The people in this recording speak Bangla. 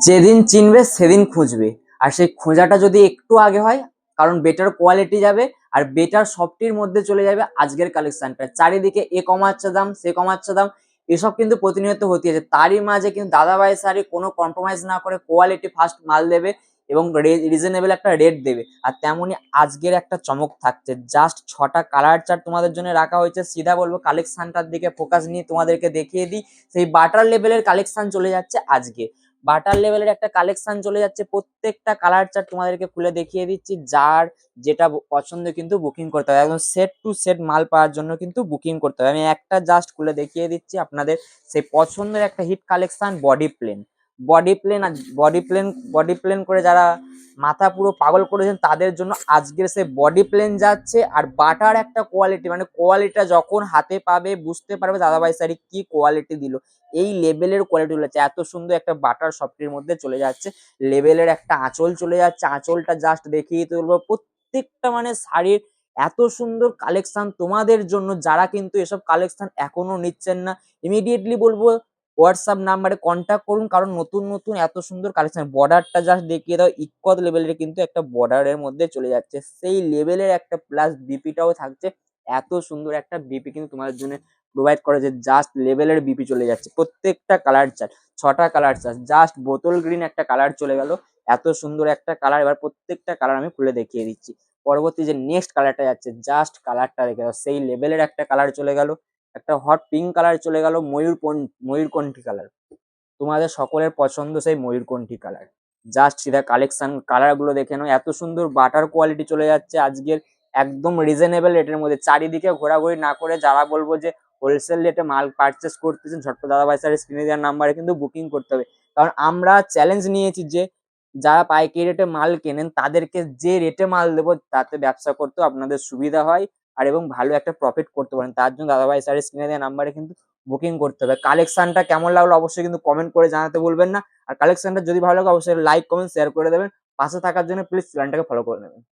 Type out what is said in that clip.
যেদিন চিনবে সেদিন খুঁজবে, আর সেই খোঁজাটা যদি একটু আগে হয়, কারণ বেটার কোয়ালিটি যাবে আর বেটার সফটির মধ্যে চলে যাবে আজকের কালেকশনটা। চারিদিকে এ কমাচ্ছে দাম, সে কমাচ্ছে দাম, এসব কিন্তু প্রতিনিয়ত হতে আছে। তারই মাঝে কিন্তু দাদাভাই শাড়ি কোনো কম্প্রোমাইজ না করে কোয়ালিটি ফার্স্ট মাল দেবে এবং রিজনেবল একটা রেট দেবে। আর তেমনই আজকের একটা চমক থাকছে, জাস্ট 6টা কালার চার্ট তোমাদের জন্য রাখা হয়েছে। সিধা বলবো কালেকশনটার দিকে ফোকাস নিয়ে তোমাদেরকে দেখিয়ে দিই। সেই বাটার লেভেলের কালেকশন চলে যাচ্ছে আজকে, বাটার লেভেলের একটা কালেকশন চলে যাচ্ছে। প্রত্যেকটা কালার চার্ট তোমাদেরকে খুলে দেখিয়ে দিচ্ছি, যার যেটা পছন্দ কিন্তু বুকিং করতে হবে, একদম সেট টু সেট মাল পাওয়ার জন্য কিন্তু বুকিং করতে হবে। আমি একটা জাস্ট খুলে দেখিয়ে দিচ্ছি আপনাদের, সেই পছন্দের একটা hit collection body plain. Body plain আর বডি প্লেন করে যারা মাথা পুরো পাগল করেছেন তাদের জন্য আজকের সে বডি প্লেন যাচ্ছে। আর বাটার একটা কোয়ালিটি, মানে কোয়ালিটিটা যখন হাতে পাবে বুঝতে পারবে দাদাভাই শাড়ি কি কোয়ালিটি দিল। এই লেভেলের কোয়ালিটি হচ্ছে এত সুন্দর একটা বাটার সফটির মধ্যে চলে যাচ্ছে। লেভেলের একটা আঁচল চলে যাচ্ছে, আঁচলটা জাস্ট দেখিয়ে তুলবো। প্রত্যেকটা মানে শাড়ির এত সুন্দর কালেকশন তোমাদের জন্য, যারা কিন্তু এসব কালেকশন এখনো নিচ্ছেন না ইমিডিয়েটলি বলবো হোয়াটসঅ্যাপ নাম্বারে কন্ট্যাক্ট করুন, কারণ নতুন নতুন এত সুন্দর কালেকশন। বর্ডারটা জাস্ট দেখিয়ে দাও, ইকত লেভেলের কিন্তু একটা বর্ডারের মধ্যে চলে যাচ্ছে, সেই লেভেলের একটা প্লাস বিপিটাও থাকছে। এত সুন্দর একটা বিপি কিন্তু তোমাদের জন্য প্রোভাইড করে, যে জাস্ট লেভেলের বিপি চলে যাচ্ছে। প্রত্যেকটা কালার চার্ট, 6টা কালার চার্ট, জাস্ট বোতল গ্রিন একটা কালার চলে গেল, এত সুন্দর একটা কালার। এবার প্রত্যেকটা কালার আমি খুলে দেখিয়ে দিচ্ছি। পরবর্তী যে নেক্সট কালারটা যাচ্ছে, জাস্ট কালারটা দেখে দাও, সেই লেভেলের একটা কালার চলে গেল। একটা হট পিঙ্ক কালার চলে গেল, ময়ূরকণ্ঠী কালার, তোমাদের সকলের পছন্দ সেই ময়ূরকণ্ঠী কালার। জাস্ট সিধা কালেকশন কালার গুলো দেখে নাও, এত সুন্দর বাটার কোয়ালিটি চলে যাচ্ছে আজকের একদম রিজনেবল রেটের মধ্যে। চারিদিকে ঘোরাঘুরি না করে যারা বলবো যে হোলসেল রেটে মাল পারচেস করতেছেন, ঝটপট দাদাভাই স্যারের স্ক্রিনে দেওয়ার নাম্বারে কিন্তু বুকিং করতে হবে। কারণ আমরা চ্যালেঞ্জ নিয়েছি যে যারা পাইকারি রেটে মাল কেনেন তাদেরকে যে রেটে মাল দেবো তাতে ব্যবসা করতেও আপনাদের সুবিধা হয়, আর এবং ভালো একটা প্রফিট করতে পারেন। তার জন্য দাদাভাই স্যারের স্ক্রিনে দেওয়া নাম্বারে কিন্তু বুকিং করতে হবে। কালেকশনটা কেমন লাগলো অবশ্যই কিন্তু কমেন্ট করে জানাতে ভুলবেন না। আর কালেকশনটা যদি ভালো লাগে অবশ্যই লাইক কমেন্ট শেয়ার করে দেবেন। পাশে থাকার জন্য প্লিজ চ্যানেলটাকে ফলো করে নেবেন।